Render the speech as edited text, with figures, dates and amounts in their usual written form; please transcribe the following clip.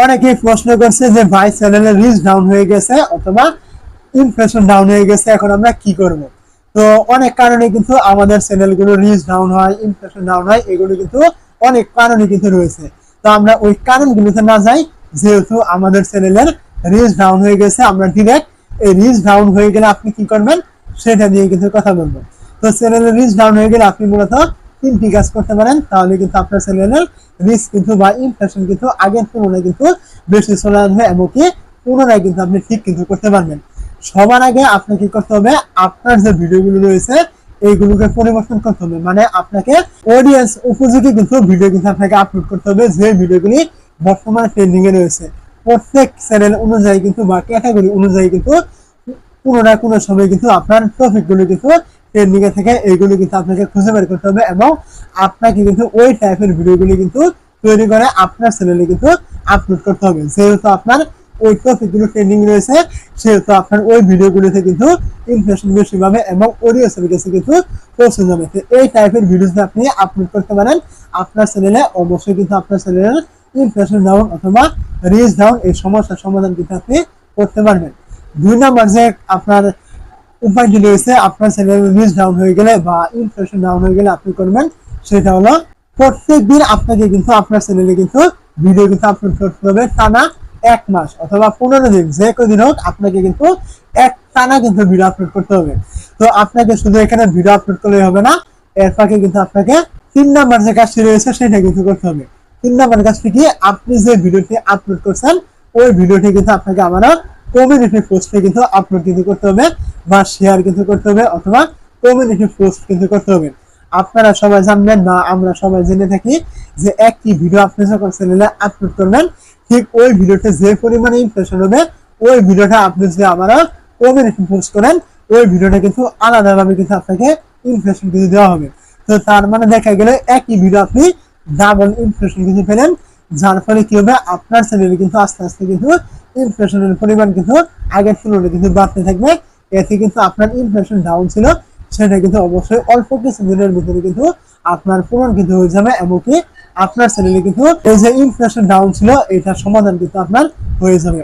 অনেকেই প্রশ্ন করছে যে ভাই চ্যানেলের রিচ ডাউন হয়ে গেছে অথবা ইমপ্রেশন ডাউন হয়ে গেছে, এখন আমরা কি করব? তো অনেক কারণে কিন্তু আমাদের চ্যানেলগুলো রিচ ডাউন হয়, ইমপ্রেশন ডাউন হয়, এগুলো কিন্তু অনেক কারণে কিন্তু রয়েছে। তো আমরা ওই কারণগুলোতে না যাই, যেহেতু আমাদের চ্যানেলের রিচ ডাউন হয়ে গেছে, আমরা ডিরেক্ট এই রিচ ডাউন হয়ে গেলে আপনি কি করবেন সেটা নিয়ে কিন্তু কথা বলবো। তো চ্যানেলের রিচ ডাউন হয়ে গেলে আপনি মূলত তিনটি কাজ করতে পারেন, তাহলে কিন্তু আপনার চ্যানেলের রিচ কিন্তু বা ইমপ্রেশন কিন্তু আগের তুলনায় কিন্তু বেশি চলে আসবে, এমনকি পুনরায় কিন্তু আপনি ঠিক কিন্তু করতে পারবেন। সবার আগে আপনাকে কি করতে হবে, আপনার যে ভিডিওগুলো রয়েছে এইগুলোকে পরিবর্তন করতে হবে, মানে আপনাকে অডিয়েন্স উপযোগী কিন্তু ভিডিও কিন্তু আপনাকে আপলোড করতে হবে, যে ভিডিওগুলি বর্তমানে ট্রেন্ডিং এ রয়েছে। প্রত্যেক চ্যানেল অনুযায়ী কিন্তু বা ক্যাটাগরি অনুযায়ী কিন্তু কোনো না কোনো সময় কিন্তু আপনার টপিকগুলো কিন্তু ট্রেন্ডিং এ থেকে এইগুলো কিন্তু আপনাকে খুঁজে বের করতে হবে, এবং আপনাকে কিন্তু ওই টাইপের ভিডিওগুলি কিন্তু তৈরি করে আপনার চ্যানেলে কিন্তু আপলোড করতে হবে। যেহেতু আপনার ওই টপিকগুলো ট্রেন্ডিং রয়েছে, সেহেতু আপনার ওই ভিডিওগুলোতে কিন্তু ইমপ্রেশন বেশি পাবে এবং অডিয়েন্সের কাছে কিন্তু পৌঁছে যাবে। তো এই টাইপের ভিডিও যদি আপনি আপলোড করতে পারেন আপনার চ্যানেলে, অবশ্যই কিন্তু আপনার চ্যানেলের ইমপ্রেশন ডাউন অথবা রিচ ডাউন এই সমস্যার সমাধান কিন্তু আপনি করতে পারবেন। 2 নাম্বার যে আপনার উপায়টি রয়েছে আপনার চ্যানেলের রিচ ডাউন হয়ে গেলে বা ইমপ্রেশন ডাউন হয়ে গেলে আপনি করবেন, সেটা হলো প্রত্যেক দিন আপনাকে কিন্তু আপনার চ্যানেলে কিন্তু ভিডিও কিন্তু আপলোড করতে হবে, টানা 1 মাস অথবা 15 দিন, যে কদিন হোক আপনাকে কিন্তু এক টানা কিন্তু ভিডিও আপলোড করতে হবে। তো আপনাকে শুধু এখানে ভিডিও আপলোড করলেই হবে না, এর ফাঁকে কিন্তু আপনাকে 3 নাম্বার যে কাজটি রয়েছে সেটা কিন্তু করতে হবে। 3 নাম্বার কাজটি কি, আপনি যে ভিডিওটি আপলোড করছেন ওই ভিডিওটি কিন্তু আপনাকে আবারও কমিউনিটি পোস্টে কিন্তু আপলোড কিন্তু করতে হবে বা শেয়ার কিন্তু করতে হবে অথবা কমিউনিটি পোস্ট কিন্তু করতে হবে। আপনারা সবাই জানবেন বা আমরা সবাই জেনে থাকি যে একটি ভিডিও আপনি যখন চ্যানেলে আপলোড করবেন, ঠিক ওই ভিডিওতে যে পরিমাণে ইমপ্রেশন হবে, ওই ভিডিওটা আপনি যদি আবারও কমিউনিটি পোস্ট করেন ওই ভিডিওটা কিন্তু আলাদাভাবে কিন্তু আপনাকে ইমপ্রেশন কিন্তু দেওয়া হবে। তো তার মানে দেখা গেলে একই ভিডিও আপনি ডাবল ইমপ্রেশন কিন্তু পেলেন, যার ফলে কি হবে, আপনার চ্যানেলে কিন্তু আস্তে আস্তে কিন্তু ইমপ্রেশনের পরিমাণ কিন্তু আগের তুলনায় কিন্তু বাড়তে থাকবে। এতে কিন্তু আপনার ইমপ্রেশন ডাউন ছিল সেটা কিন্তু অবশ্যই অল্প কিছু দিনের ভিতরে কিন্তু আপনার পূরণ কিন্তু হয়ে যাবে, এমনকি আপনার চ্যানেলে কিন্তু এই যে ইমপ্রেশন ডাউন ছিল এটার সমাধান কিন্তু আপনার হয়ে যাবে।